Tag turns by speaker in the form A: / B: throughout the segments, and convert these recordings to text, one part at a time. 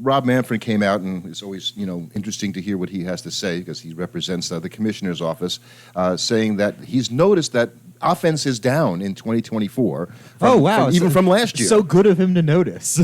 A: Rob Manfred came out, and it's always interesting to hear what he has to say because he represents the commissioner's office, saying that he's noticed that offense is down in 2024. Even from last year.
B: So good of him to notice.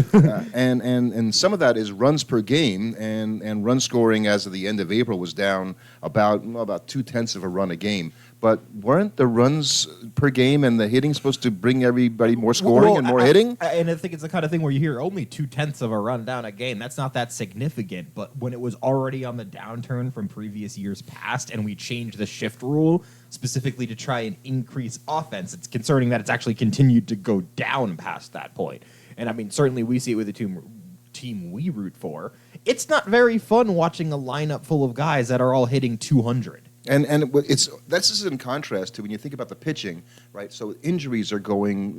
A: And some of that is runs per game, and run scoring as of the end of April was down about 0.2 of a run a game. But weren't the runs per game and the hitting supposed to bring everybody more scoring and more hitting?
B: And I think it's the kind of thing where you hear only 0.2 of a run down a game. That's not that significant. But when it was already on the downturn from previous years past and we changed the shift rule specifically to try and increase offense, it's concerning that it's actually continued to go down past that point. And I mean, certainly we see it with the team we root for. It's not very fun watching a lineup full of guys that are all hitting 200.
A: And this is in contrast to when you think about the pitching, right? So injuries are going,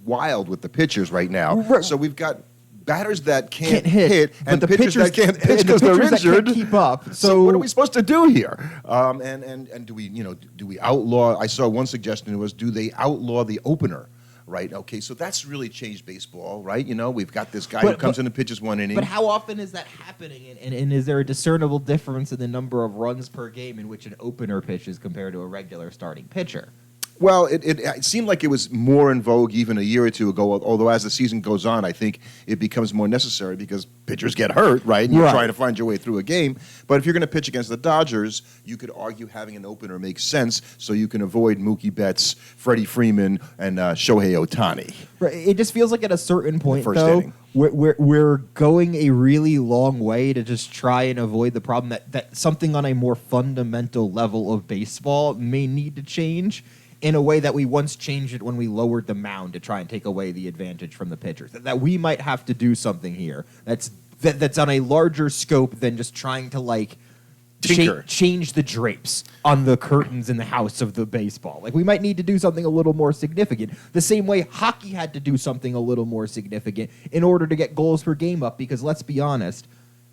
A: wild with the pitchers right now. Right. So we've got batters that can't hit and the pitchers that can't pitch because they're injured.
B: Can't keep up.
A: So what are we supposed to do here? And do we outlaw? I saw one suggestion was, do they outlaw the opener? Right. Okay. So that's really changed baseball, right? We've got this guy who comes in and pitches one inning.
B: But how often is that happening? And is there a discernible difference in the number of runs per game in which an opener pitches compared to a regular starting pitcher?
A: Well, it seemed like it was more in vogue even a year or two ago, although as the season goes on, I think it becomes more necessary because pitchers get hurt, right? And you're trying to find your way through a game. But if you're going to pitch against the Dodgers, you could argue having an opener makes sense so you can avoid Mookie Betts, Freddie Freeman, and Shohei Ohtani.
B: Right. It just feels like at a certain point, though, we're going a really long way to just try and avoid the problem that something on a more fundamental level of baseball may need to change in a way that we once changed it when we lowered the mound to try and take away the advantage from the pitchers. That we might have to do something here that's on a larger scope than just trying to change the drapes on the curtains in the house of the baseball. Like, we might need to do something a little more significant. The same way hockey had to do something a little more significant in order to get goals per game up, because let's be honest,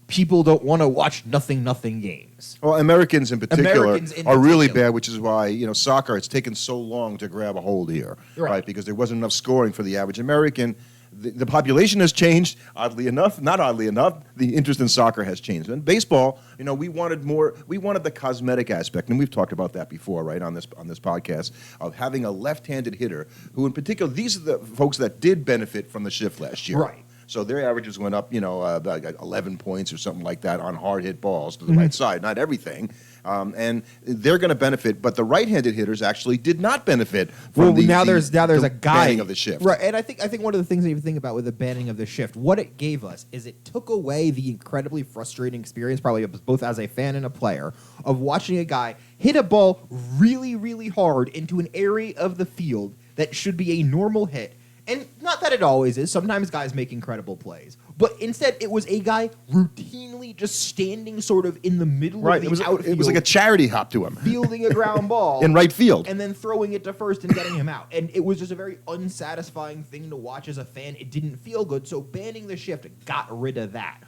B: people don't want to watch nothing games.
A: Well, Americans in particular are really bad, which is why, soccer, it's taken so long to grab a hold here, right? Because there wasn't enough scoring for the average American. The population has changed, not oddly enough, the interest in soccer has changed. And baseball, we wanted the cosmetic aspect, and we've talked about that before, right, on this podcast, of having a left-handed hitter who, in particular, these are the folks that did benefit from the shift last year.
B: Right.
A: So their averages went up, like 11 points or something like that on hard hit balls to the right side, not everything. And they're going to benefit, but the right-handed hitters actually did not benefit from the banning of the shift.
B: Right, and I think one of the things that you think about with the banning of the shift, what it gave us is it took away the incredibly frustrating experience, probably both as a fan and a player, of watching a guy hit a ball really, really hard into an area of the field that should be a normal hit. And not that it always is. Sometimes guys make incredible plays. But instead, it was a guy routinely just standing sort of in the middle of the outfield.
A: It was like a charity hop to him.
B: Fielding a ground ball.
A: In right field.
B: And then throwing it to first and getting him out. And it was just a very unsatisfying thing to watch as a fan. It didn't feel good. So banning the shift got rid of that.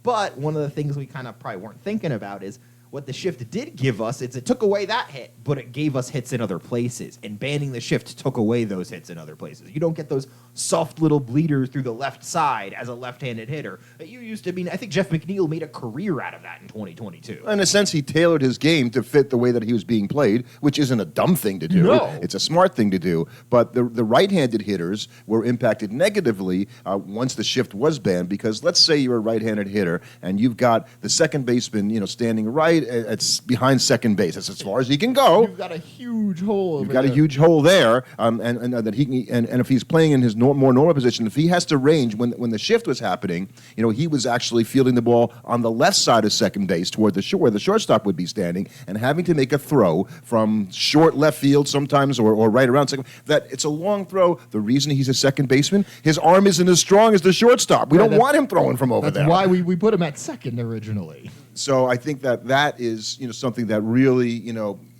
B: But one of the things we kind of probably weren't thinking about is what the shift did give us, it took away that hit, but it gave us hits in other places. And banning the shift took away those hits in other places. You don't get those soft little bleeders through the left side as a left-handed hitter that you used to. I think Jeff McNeil made a career out of that in 2022.
A: In a sense, he tailored his game to fit the way that he was being played, which isn't a dumb thing to do.
B: No.
A: It's a smart thing to do. But the right-handed hitters were impacted negatively once the shift was banned, because let's say you're a right-handed hitter and you've got the second baseman, standing right. It's behind second base. That's as far as he can go.
B: You've got a huge hole.
A: You've got a huge hole there, and that he can. And if he's playing in his more normal position, if he has to range when the shift was happening, he was actually fielding the ball on the left side of second base toward where the shortstop would be standing, and having to make a throw from short left field sometimes or right around second. That it's a long throw. The reason he's a second baseman, his arm isn't as strong as the shortstop. We don't want him throwing from over there.
B: That's why we put him at second originally.
A: So I think that is something that really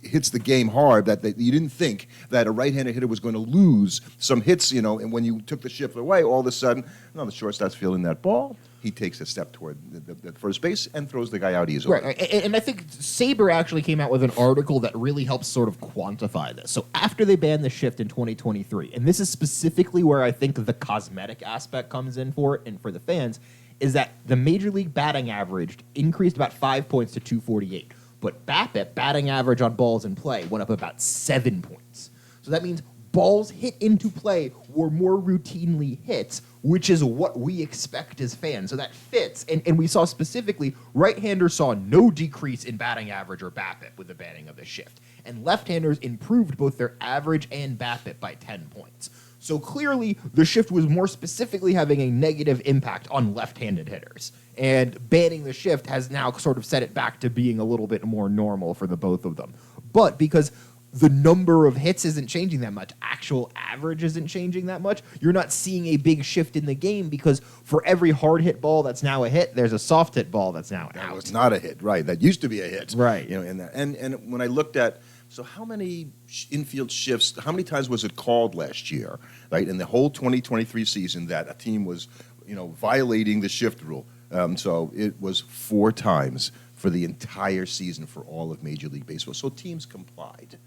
A: hits the game hard, that you didn't think that a right-handed hitter was going to lose some hits, and when you took the shift away, all of a sudden, the shortstop's fielding that ball. He takes a step toward the first base and throws the guy out easily.
B: Right, and I think Saber actually came out with an article that really helps sort of quantify this. So after they banned the shift in 2023, and this is specifically where I think the cosmetic aspect comes in for it and for the fans, is that the Major League batting average increased about 5 points to 248. But BABIP, batting average on balls in play, went up about 7 points. So that means balls hit into play were more routinely hits, which is what we expect as fans. So that fits. And we saw specifically, right-handers saw no decrease in batting average or BABIP with the banning of the shift. And left-handers improved both their average and BABIP by 10 points. So clearly, the shift was more specifically having a negative impact on left-handed hitters. And banning the shift has now sort of set it back to being a little bit more normal for the both of them. But because the number of hits isn't changing that much, actual average isn't changing that much, you're not seeing a big shift in the game because for every hard hit ball that's now a hit, there's a soft hit ball that's now out.
A: It's not a hit, right? That used to be a hit,
B: right?
A: And when I looked at, so how many infield shifts, how many times was it called last year, right? In the whole 2023 season that a team was, violating the shift rule. So it was 4 times for the entire season for all of Major League Baseball. So teams complied,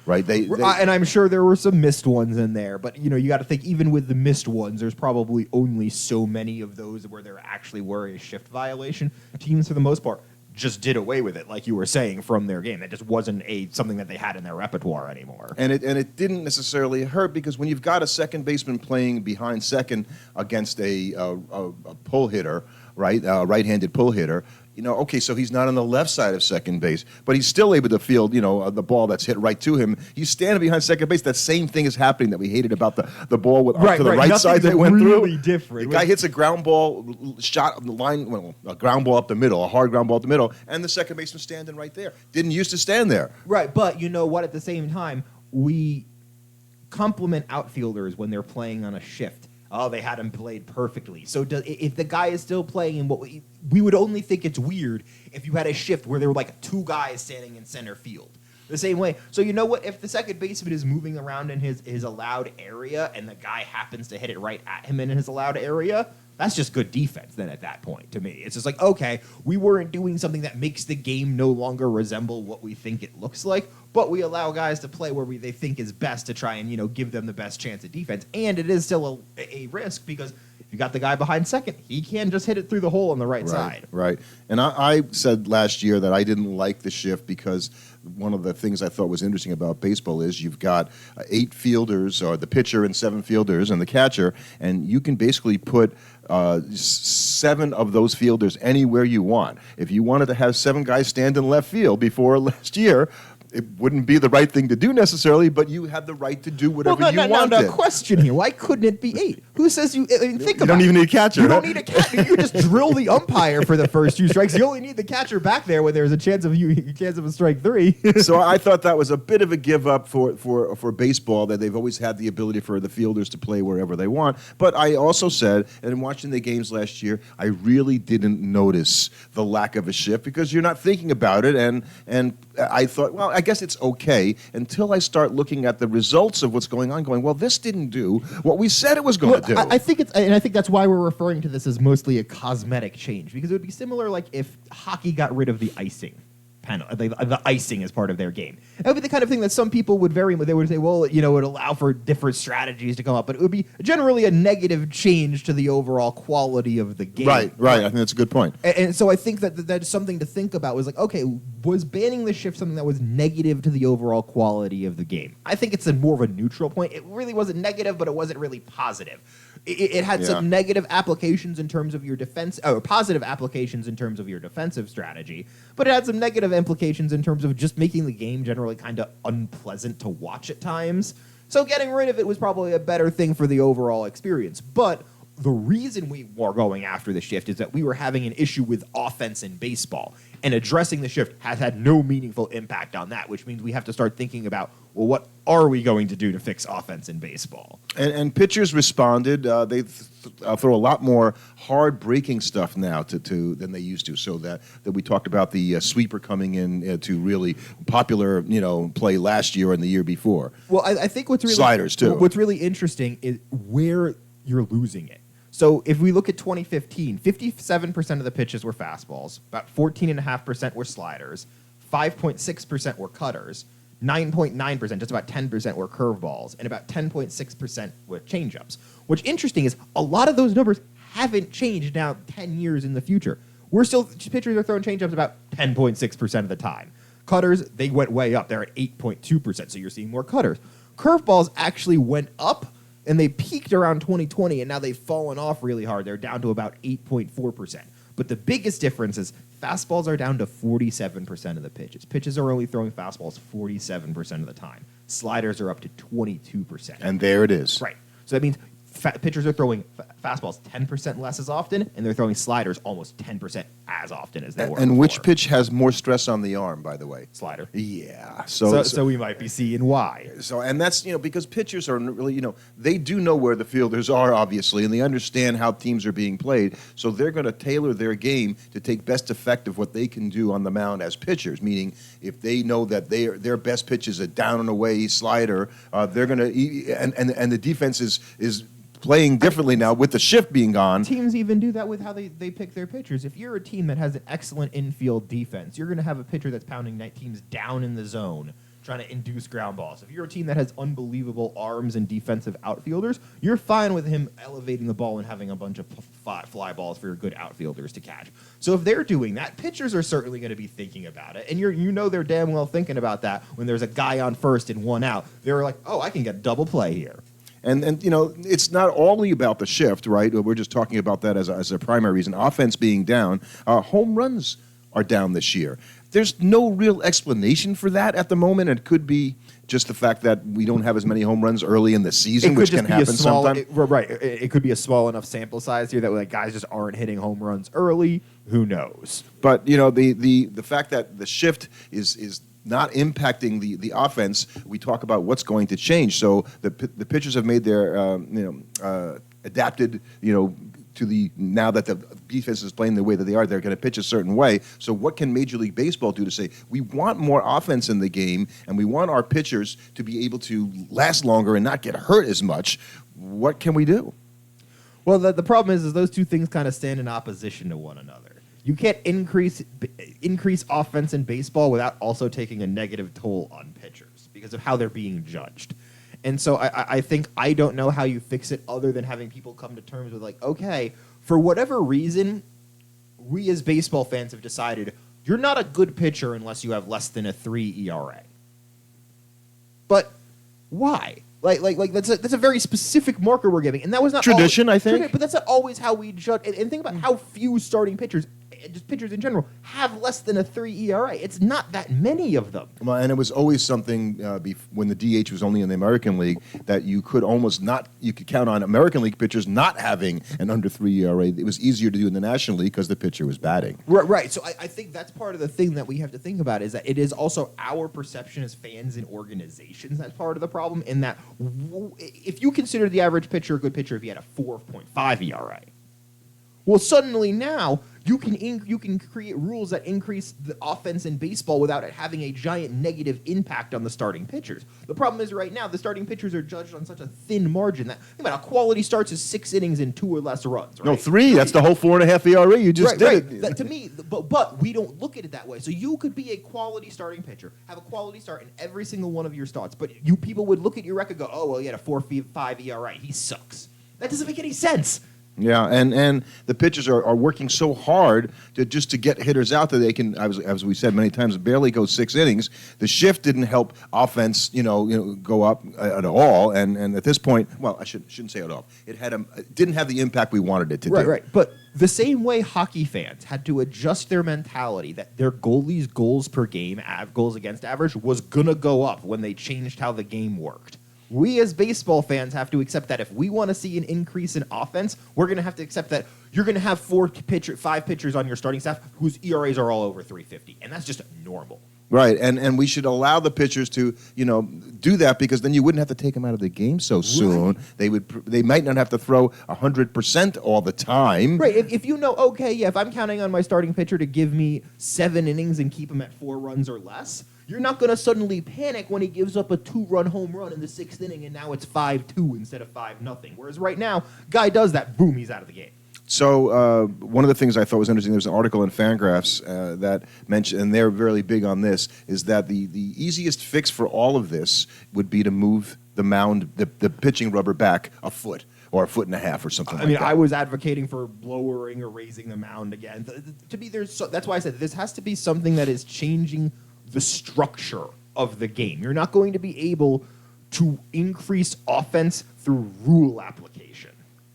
A: right?
B: And I'm sure there were some missed ones in there, but you got to think even with the missed ones, there's probably only so many of those where there actually were a shift violation. Teams, for the most part, just did away with it, like you were saying, from their game. That just wasn't something that they had in their repertoire anymore.
A: And it didn't necessarily hurt because when you've got a second baseman playing behind second against a pull hitter, right, right-handed pull hitter, okay, so he's not on the left side of second base, but he's still able to field, the ball that's hit right to him. He's standing behind second base. That same thing is happening that we hated about the ball to the right side that went
B: really
A: through.
B: Different.
A: The guy hits a ground ball shot on the line, a ground ball up the middle, a hard ground ball up the middle, and the second baseman standing right there. Didn't used to stand there.
B: Right, but you know what? At the same time, we compliment outfielders when they're playing on a shift. Oh, they had him played perfectly. So if the guy is still playing in what we would only think it's weird if you had a shift where there were like 2 guys standing in center field. The same way. So you know what? If the second baseman is moving around in his allowed area and the guy happens to hit it right at him in his allowed area, that's just good defense then at that point to me. It's just like, okay, we weren't doing something that makes the game no longer resemble what we think it looks like, but we allow guys to play where they think is best to try and, give them the best chance at defense. And it is still a risk because if you got the guy behind second, he can just hit it through the hole on the right side.
A: Right. And I said last year that I didn't like the shift because one of the things I thought was interesting about baseball is you've got 8 fielders, or the pitcher and 7 fielders and the catcher, and you can basically put 7 of those fielders anywhere you want. If you wanted to have 7 guys stand in left field before last year, it wouldn't be the right thing to do necessarily, but you have the right to do whatever you wanted.
B: No, question here. Why couldn't it be 8? Who says you... think about it.
A: You don't even need a catcher.
B: You don't need a catcher. You just drill the umpire for the first 2 strikes. You only need the catcher back there when there's a chance of a strike 3.
A: So I thought that was a bit of a give up for baseball, that they've always had the ability for the fielders to play wherever they want. But I also said, and in watching the games last year, I really didn't notice the lack of a shift because you're not thinking about it. And I thought, well, I guess it's okay until I start looking at the results of what's going on, going, well, this didn't do what we said it was going to do.
B: I think that's why we're referring to this as mostly a cosmetic change, because it would be similar like if hockey got rid of the icing panel, the icing as part of their game. That would be the kind of thing that some people would they would say, well, it would allow for different strategies to come up, but it would be generally a negative change to the overall quality of the game.
A: Right. I think that's a good point.
B: And so I think that's something to think about. Was like, okay, was banning the shift something that was negative to the overall quality of the game? I think it's more of a neutral point. It really wasn't negative, but it wasn't really positive. It had some negative applications in terms of your defense, or positive applications in terms of your defensive strategy, but it had some negative implications in terms of just making the game generally kind of unpleasant to watch at times. So getting rid of it was probably a better thing for the overall experience. But the reason we were going after the shift is that we were having an issue with offense in baseball, and addressing the shift has had no meaningful impact on that, which means we have to start thinking about, well, what are we going to do to fix offense in baseball?
A: And pitchers responded. They throw a lot more hard-breaking stuff now than they used to. So that we talked about the sweeper coming in to really popular, play last year and the year before.
B: Well, I think what's really
A: sliders too.
B: What's really interesting is where you're losing it. So if we look at 2015, 57% of the pitches were fastballs, about 14.5% were sliders, 5.6% were cutters, 9.9%, just about 10% were curveballs, and about 10.6% were changeups. What's interesting is a lot of those numbers haven't changed now 10 years in the future. Pitchers are throwing changeups about 10.6% of the time. Cutters, they went way up. They're at 8.2%, so you're seeing more cutters. Curveballs actually went up, and they peaked around 2020, and now they've fallen off really hard. They're down to about 8.4%. But the biggest difference is fastballs are down to 47% of the pitches. Pitches are only throwing fastballs 47% of the time. Sliders are up to 22%.
A: And there it is.
B: Right. So that means pitchers are throwing fastballs 10% less as often, and they're throwing sliders almost 10% as often as they were
A: And
B: before.
A: which pitch has more stress on the arm, by the way?
B: Slider.
A: Yeah.
B: So we might be seeing why.
A: And that's, because pitchers are really, they do know where the fielders are, obviously, and they understand how teams are being played. So they're going to tailor their game to take best effect of what they can do on the mound as pitchers, meaning if they know that their best pitch is a down and away slider, they're going to, and the defense is playing differently now with the shift being gone.
B: Teams even do that with how they pick their pitchers. If you're a team that has an excellent infield defense, you're going to have a pitcher that's pounding teams down in the zone, trying to induce ground balls. If you're a team that has unbelievable arms and defensive outfielders, you're fine with him elevating the ball and having a bunch of fly balls for your good outfielders to catch. So if they're doing that, pitchers are certainly going to be thinking about it. And they're damn well thinking about that when there's a guy on first and one out. They're like, oh, I can get double play here.
A: And it's not only about the shift, right? We're just talking about that as a primary reason. Offense being down, home runs are down this year. There's no real explanation for that at the moment. It could be just the fact that we don't have as many home runs early in the season, which can happen sometimes.
B: Right. It could be a small enough sample size here that guys just aren't hitting home runs early. Who knows?
A: But the fact that the shift is not impacting the offense, we talk about what's going to change. So the pitchers have made their adapted to now that the defense is playing the way that they are, they're going to pitch a certain way. So what can Major League Baseball do to say we want more offense in the game and we want our pitchers to be able to last longer and not get hurt as much? What can we do?
B: Well, the problem is those two things kind of stand in opposition to one another. You can't increase offense in baseball without also taking a negative toll on pitchers because of how they're being judged. And so I think I don't know how you fix it other than having people come to terms with okay, for whatever reason, we as baseball fans have decided you're not a good pitcher unless you have less than a 3 ERA. But why? Like that's a very specific marker we're giving, and that was not
A: tradition, I think.
B: But that's not always how we judge. And think about how few starting pitchers, just pitchers in general, have less than a 3 ERA. It's not that many of them.
A: Well, and it was always something when the DH was only in the American League that you could count on American League pitchers not having an under 3 ERA. It was easier to do in the National League because the pitcher was batting.
B: Right. So I think that's part of the thing that we have to think about is that it is also our perception as fans and organizations that's part of the problem. In that, if you consider the average pitcher a good pitcher if he had a 4.5 ERA, well, suddenly now you can create rules that increase the offense in baseball without it having a giant negative impact on the starting pitchers. The problem is right now the starting pitchers are judged on such a thin margin that think about how quality starts is 6 innings and 2 or less runs. Right?
A: No, 3. That's the whole 4.5 ERA. You just did it.
B: That, to me, but we don't look at it that way. So you could be a quality starting pitcher, have a quality start in every single one of your starts, but people would look at your record and go, oh, well, he had a 4.5 ERA. He sucks. That doesn't make any sense.
A: Yeah, and the pitchers are working so hard to get hitters out that they can, as we said many times, barely go 6 innings. The shift didn't help offense, go up at all. And at this point, well, I shouldn't say at all. It didn't have the impact we wanted it to do.
B: Right. But the same way hockey fans had to adjust their mentality that their goalies' goals per game, goals against average, was gonna go up when they changed how the game worked. We as baseball fans have to accept that if we want to see an increase in offense, we're going to have to accept that you're going to have 5 pitchers on your starting staff whose ERAs are all over 350, and that's just normal.
A: Right, and we should allow the pitchers to, do that because then you wouldn't have to take them out of the game so soon. Right. They might not have to throw 100% all the time.
B: Right. If if I'm counting on my starting pitcher to give me 7 innings and keep him at 4 runs or less, you're not going to suddenly panic when he gives up a 2-run home run in the 6th inning and now it's 5-2 instead of 5-0. Whereas right now, guy does that, boom, he's out of the game.
A: So one of the things I thought was interesting, there was an article in Fangraphs that mentioned, and they're really big on this, is that the easiest fix for all of this would be to move the mound, the pitching rubber back a foot. or a foot and a half or something.
B: I was advocating for lowering or raising the mound again. To me, that's why I said this has to be something that is changing the structure of the game. You're not going to be able to increase offense through rule application.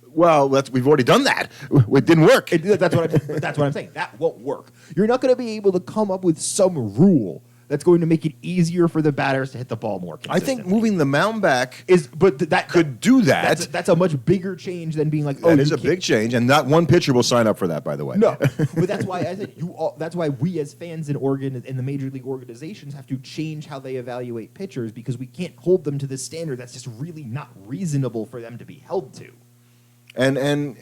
A: Well, we've already done that. It didn't work.
B: That's what I'm saying. That won't work. You're not going to be able to come up with some rule that's going to make it easier for the batters to hit the ball more consistently.
A: I think moving the mound back
B: could
A: do that.
B: That's a much bigger change than being like,
A: that is a big change, and not one pitcher will sign up for that, by the way.
B: No, but that's why I said that's why we as fans in the major league organizations have to change how they evaluate pitchers, because we can't hold them to this standard that's just really not reasonable for them to be held to.
A: And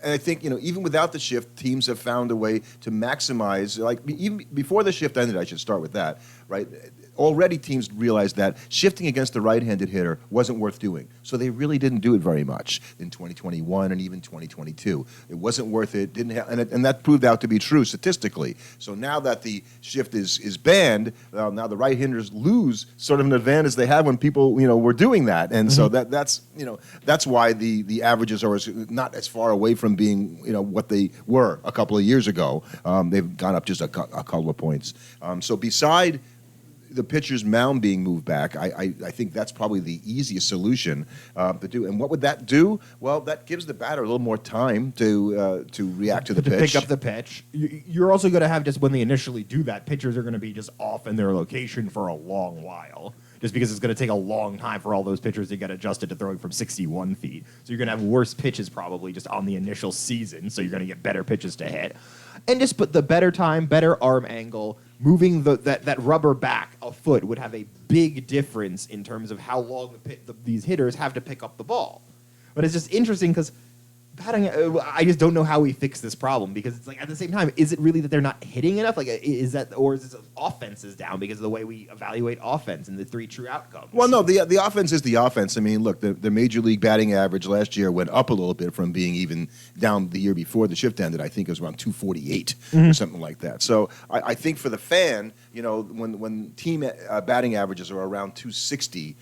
A: I think, even without the shift, teams have found a way to maximize, like even before the shift ended, I should start with that, right? Already teams realized that shifting against the right-handed hitter wasn't worth doing. So they really didn't do it very much in 2021 and even 2022. It wasn't worth it, and that proved out to be true statistically. So now that the shift is banned, now the right-handers lose sort of an advantage they had when people, were doing that. And so that's why the averages are not as far away from being, what they were a couple of years ago. They've gone up just a couple of points. So beside the pitcher's mound being moved back, I think that's probably the easiest solution to do. And what would that do? Well, that gives the batter a little more time to react to the pitch.
B: To pick up the pitch. You're also going to have, just when they initially do that, pitchers are going to be just off in their location for a long while, just because it's going to take a long time for all those pitchers to get adjusted to throwing from 61 feet. So you're going to have worse pitches probably just on the initial season, so you're going to get better pitches to hit. And just put the better time, better arm angle, moving that rubber back a foot would have a big difference in terms of how long these hitters have to pick up the ball. But it's just interesting because batting, I just don't know how we fix this problem, because it's like, at the same time, is it really that they're not hitting enough? Like, is it offense is down because of the way we evaluate offense and the three true outcomes?
A: Well, no, the offense is the offense. I mean, look, the major league batting average last year went up a little bit from being even down the year before the shift ended. I think it was around 248 or something like that. So I think for the fan, when team batting averages are around 260,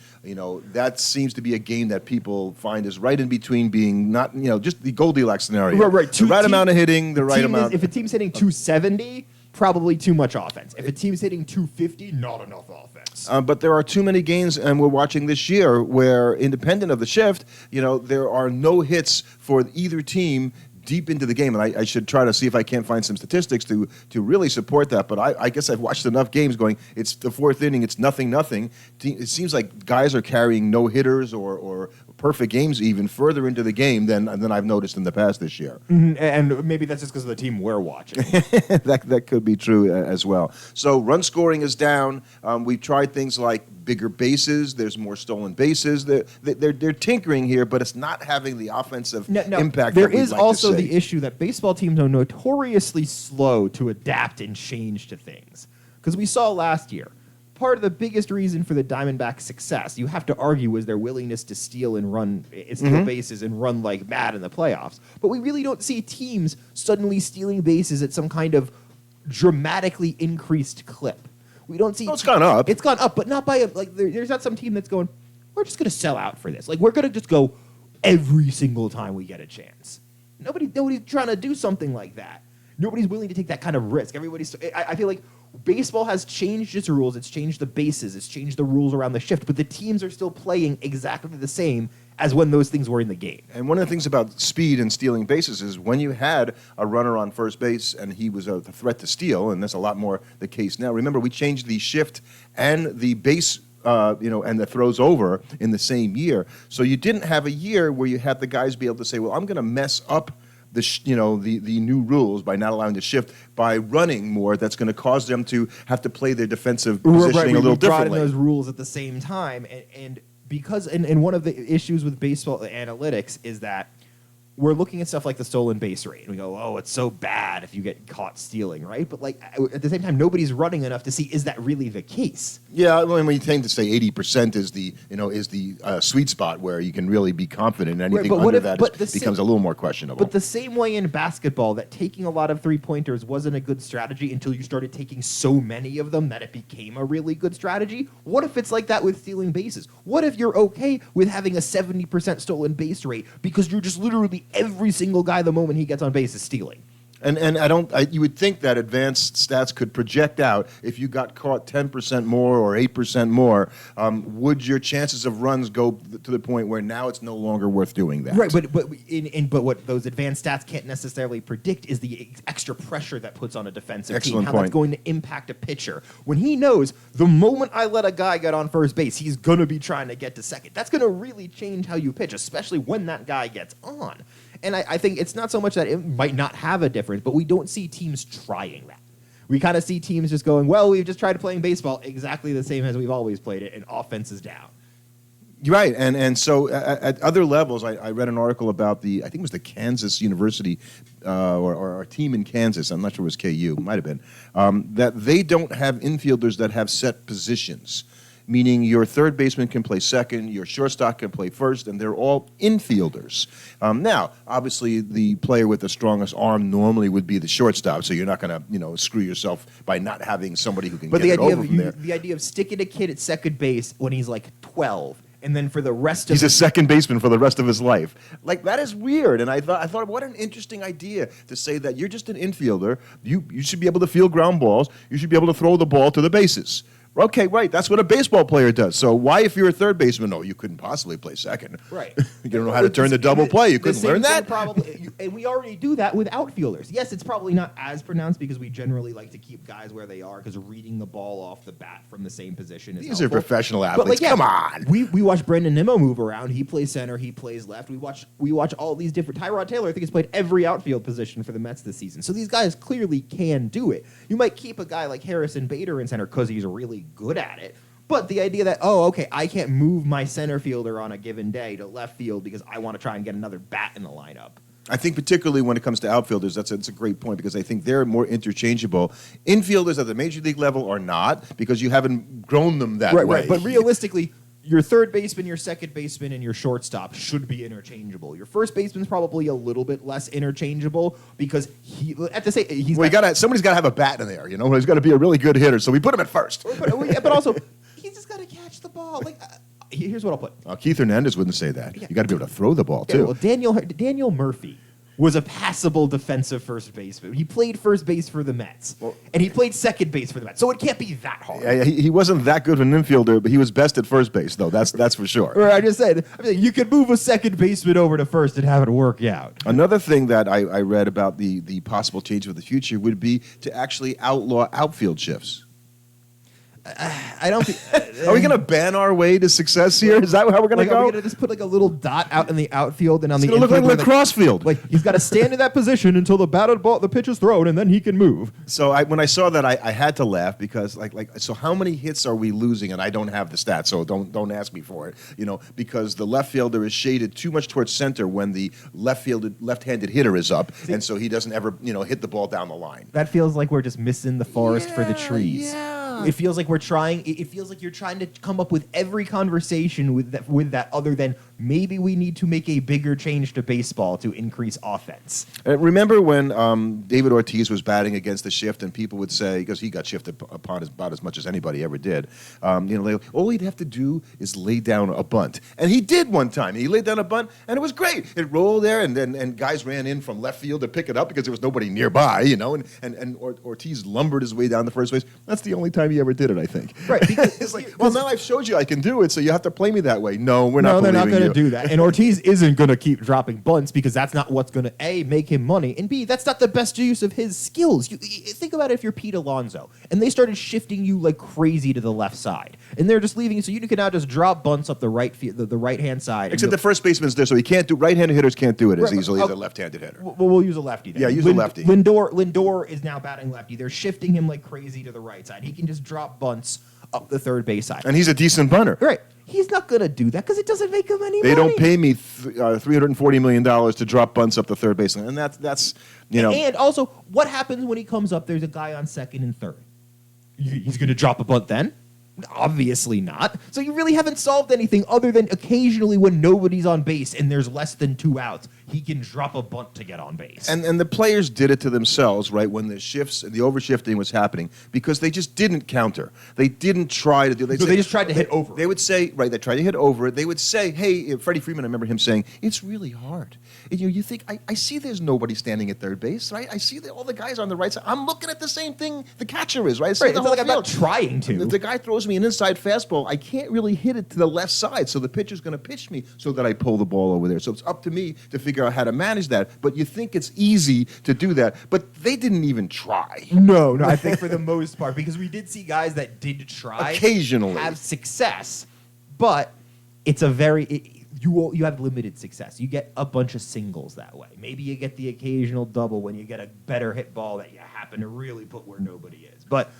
A: that seems to be a game that people find is right in between being not, just the Goldilocks scenario.
B: Right.
A: The right amount of hitting, the right amount.
B: If a team's hitting 270, probably too much offense. If a team's hitting 250, not enough offense.
A: But there are too many games, and we're watching this year, where independent of the shift, there are no hits for either team deep into the game, and I should try to see if I can't find some statistics to really support that. But I guess I've watched enough games going, it's the fourth inning, it's 0-0. It seems like guys are carrying no hitters or perfect games even further into the game than I've noticed in the past this year.
B: And maybe that's just because of the team we're watching.
A: That could be true as well. So run scoring is down. We've tried things like bigger bases. There's more stolen bases. They're tinkering here, but it's not having the offensive impact.
B: There is also the issue that baseball teams are notoriously slow to adapt and change to things. Because we saw last year, part of the biggest reason for the Diamondbacks' success, you have to argue, was their willingness to steal bases and run like mad in the playoffs. But we really don't see teams suddenly stealing bases at some kind of dramatically increased clip. We don't see.
A: It's gone up.
B: It's gone up, but not by there's not some team that's going, we're just going to sell out for this. Like, we're going to just go every single time we get a chance. Nobody's trying to do something like that. Nobody's willing to take that kind of risk. I feel like baseball has changed its rules. It's changed the bases. It's changed the rules around the shift. But the teams are still playing exactly the same as when those things were in the game.
A: And one of the things about speed and stealing bases is when you had a runner on first base and he was a threat to steal, and that's a lot more the case now. Remember, we changed the shift and the base and the throws over in the same year. So you didn't have a year where you had the guys be able to say, well, I'm going to mess up the new rules by not allowing the shift by running more. That's going to cause them to have to play their defensive positioning a little differently.
B: We brought in those rules at the same time, and because one of the issues with baseball analytics is that we're looking at stuff like the stolen base rate, and we go, "Oh, it's so bad if you get caught stealing," right? But like at the same time, nobody's running enough to see is that really the case?
A: Yeah, well, when you tend to say 80% is the sweet spot where you can really be confident. Anything under that becomes a little more questionable.
B: But the same way in basketball, that taking a lot of 3-pointers wasn't a good strategy until you started taking so many of them that it became a really good strategy. What if it's like that with stealing bases? What if you're okay with having a 70% stolen base rate because you're just literally every single guy the moment he gets on base is stealing?
A: And you would think that advanced stats could project out if you got caught 10% more or 8% more, would your chances of runs go to the point where now it's no longer worth doing that?
B: Right, but what those advanced stats can't necessarily predict is the extra pressure that puts on a defensive team, how that's going to impact a pitcher. When he knows the moment I let a guy get on first base, he's going to be trying to get to second. That's going to really change how you pitch, especially when that guy gets on. And I think it's not so much that it might not have a difference, but we don't see teams trying that. We kind of see teams just going, well, we've just tried playing baseball exactly the same as we've always played it, and offense is down.
A: You're right, and so at other levels, I read an article about I think it was the Kansas University or a team in Kansas, I'm not sure it was KU, might have been, that they don't have infielders that have set positions. Meaning your third baseman can play second, your shortstop can play first, and they're all infielders. Now, obviously, the player with the strongest arm normally would be the shortstop, so you're not going to, screw yourself by not having somebody who can get it over from there.
B: The idea of sticking a kid at second base when he's like 12, and then for the rest of
A: he's a second baseman for the rest of his life. Like, that is weird, and I thought, what an interesting idea to say that you're just an infielder. You should be able to field ground balls. You should be able to throw the ball to the bases. Okay, right. That's what a baseball player does. So why, if you're a third baseman, you couldn't possibly play second.
B: Right.
A: You don't know how to turn the double play. You couldn't learn that?
B: Probably, and we already do that with outfielders. Yes, it's probably not as pronounced because we generally like to keep guys where they are because reading the ball off the bat from the same position is
A: These
B: helpful.
A: are professional athletes. Come on.
B: We watch Brendan Nimmo move around. He plays center. He plays left. We watch all these different. Tyrod Taylor, I think, has played every outfield position for the Mets this season. So these guys clearly can do it. You might keep a guy like Harrison Bader in center because he's really good at it. But the idea that, I can't move my center fielder on a given day to left field because I want to try and get another bat in the lineup.
A: I think particularly when it comes to outfielders, that's a great point because I think they're more interchangeable. Infielders at the major league level are not because you haven't grown them that way.
B: Right, but realistically, your third baseman, your second baseman, and your shortstop should be interchangeable. Your first baseman's probably a little bit less interchangeable because somebody's got to have a bat in there. He's got to be a really good hitter, so we put him at first. But also, he's just got to catch the ball. Here's what I'll put.
A: Keith Hernandez wouldn't say that.
B: Yeah.
A: You got to be able to throw the ball too.
B: Well, Daniel Murphy was a passable defensive first baseman. He played first base for the Mets, and he played second base for the Mets. So it can't be that hard.
A: Yeah, he wasn't that good of an infielder, but he was best at first base, though. That's for sure.
B: Or I just said, you could move a second baseman over to first and have it work out.
A: Another thing that I read about the possible change of the future would be to actually outlaw outfield shifts.
B: I don't think...
A: Are we going to ban our way to success here? Is that how we're going to go?
B: Are we going to just put a little dot out in the outfield and on the infield?
A: It's going to look like lacrosse field.
B: He's got to stand in that position until the pitch is thrown, and then he can move.
A: So when I saw that, I had to laugh because so how many hits are we losing? And I don't have the stats, so don't ask me for it. Because the left fielder is shaded too much towards center when the left-handed hitter is up, and so he doesn't ever hit the ball down the line.
B: That feels like we're just missing the forest for the trees.
A: Yeah.
B: It feels like it feels like you're trying to come up with every conversation with that other than maybe we need to make a bigger change to baseball to increase offense.
A: Remember when David Ortiz was batting against the shift and people would say, because he got shifted upon about as much as anybody ever did, all he'd have to do is lay down a bunt. And he did one time. He laid down a bunt and it was great. It rolled there and guys ran in from left field to pick it up because there was nobody nearby, and Ortiz lumbered his way down the first base. That's the only time he ever did it, I think.
B: Right.
A: It's now I've showed you I can do it, so you have to play me that way. No, we're not believing you.
B: No, they're not going to do that. And Ortiz isn't going to keep dropping bunts because that's not what's going to, A, make him money, and B, that's not the best use of his skills. You think about it if you're Pete Alonso, and they started shifting you like crazy to the left side, and they're just leaving you so you can now just drop bunts up the right-hand side.
A: Except the first baseman's there, so he can't do, right-handed hitters can't do it as easily as a left-handed hitter.
B: We'll use a lefty then.
A: Yeah, use a lefty.
B: Lindor is now batting lefty. They're shifting him like crazy to the right side. He can just drop bunts up the third base side.
A: And he's a decent bunter.
B: Right. He's not going to do that because it doesn't make him any money.
A: They don't pay me $340 million to drop bunts up the third baseline. And that's you know.
B: And also, what happens when he comes up, there's a guy on second and third? He's going to drop a bunt then? Obviously not. So you really haven't solved anything other than occasionally when nobody's on base and there's less than 2 outs, he can drop a bunt to get on base.
A: And the players did it to themselves, right, when the shifts, the overshifting was happening, because they just didn't counter. They didn't try to do it.
B: They just tried to hit over it.
A: They would say, right, they tried to hit over it. They would say, hey, Freddie Freeman, I remember him saying, it's really hard. And you think, I see there's nobody standing at third base, right? I see that all the guys are on the right side. I'm looking at the same thing the catcher is, right?
B: It's not like I'm not trying to.
A: If the guy throws me an inside fastball, I can't really hit it to the left side, so the pitcher's going to pitch me so that I pull the ball over there. So it's up to me to figure out how to manage that. But you think it's easy to do that, but they didn't even try.
B: No, I think for the most part, because we did see guys that did try
A: occasionally
B: have success, but it's a very you have limited success. You get a bunch of singles that way. Maybe you get the occasional double when you get a better hit ball that you happen to really put where nobody is. But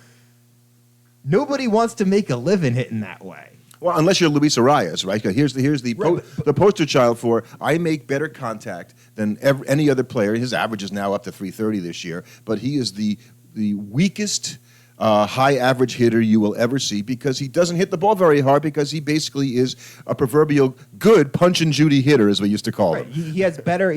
B: nobody wants to make a living hitting that way.
A: Well, unless you're Luis Arraez, right? Here's the poster child for I make better contact than any other player. His average is now up to 330 this year, but he is the weakest high average hitter you will ever see because he doesn't hit the ball very hard because he basically is a proverbial good punch and Judy hitter, as we used to call him.
B: He has better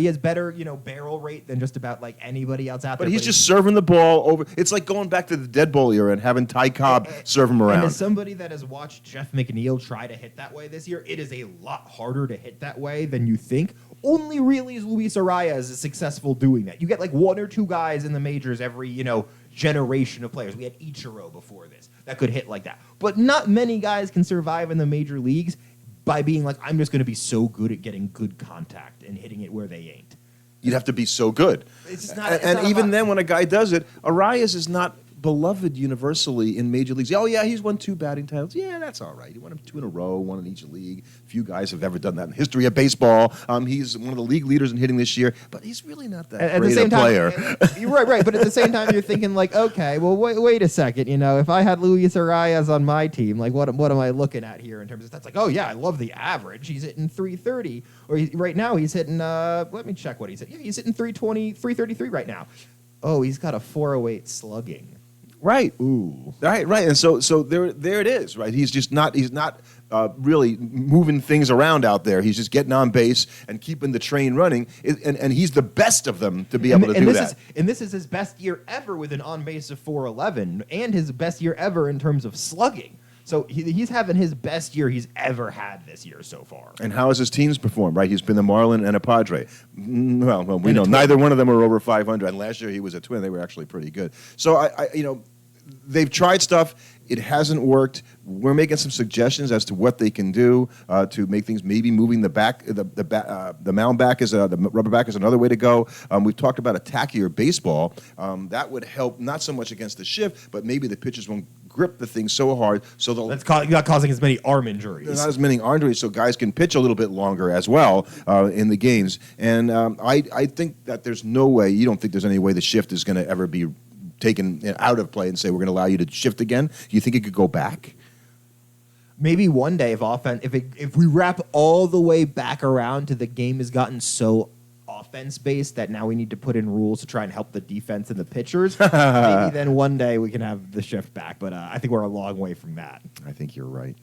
B: barrel rate than just about like anybody else out there.
A: But he's just serving the ball over. It's like going back to the dead ball era and having Ty Cobb serve him around.
B: And as somebody that has watched Jeff McNeil try to hit that way this year, it is a lot harder to hit that way than you think. Only really is Luis Arraez is successful doing that. You get like 1 or 2 guys in the majors every, generation of players. We had Ichiro before this that could hit like that. But not many guys can survive in the major leagues by being like, I'm just going to be so good at getting good contact and hitting it where they ain't.
A: You'd have to be so good. And even then, when a guy does it, Arraez is not beloved universally in major leagues. Oh, yeah, he's won 2 batting titles. Yeah, that's all right. He won 2 in a row, 1 in each league. Few guys have ever done that in the history of baseball. He's one of the league leaders in hitting this year, but he's really not that great a player.
B: You're right. But at the same time, you're thinking like, okay, well, wait a second. If I had Luis Arraez on my team, like, what am I looking at here in terms of that's like, oh yeah, I love the average. He's hitting 330, or right now he's hitting. Let me check what he's hitting. Yeah, he's hitting 320, 333 right now. Oh, he's got a 408 slugging.
A: Right. Ooh. Right. And so there it is. Right. He's not really moving things around out there. He's just getting on base and keeping the train running. And he's the best of them to be able to do that.
B: And this is his best year ever with an on base of 411, and his best year ever in terms of slugging. So he's having his best year he's ever had this year so far.
A: And how has his teams performed, right? He's been a Marlin and a Padre. Well, we know neither one of them are over 500. And last year he was a Twin. They were actually pretty good. So, they've tried stuff. It hasn't worked. We're making some suggestions as to what they can do to make things maybe moving the mound back the rubber back is another way to go. We've talked about a tackier baseball. That would help not so much against the shift, but maybe the pitchers won't grip the thing so hard so
B: that's not causing as many arm injuries.
A: There's not as many arm injuries, so guys can pitch a little bit longer as well in the games. And I think that there's no way, you don't think there's any way the shift is going to ever be taken out of play and say we're going to allow you to shift again? Do you think it could go back?
B: Maybe one day if we wrap all the way back around to the game has gotten so offense-based that now we need to put in rules to try and help the defense and the pitchers, maybe then one day we can have the shift back. But I think we're a long way from that.
A: I think you're right.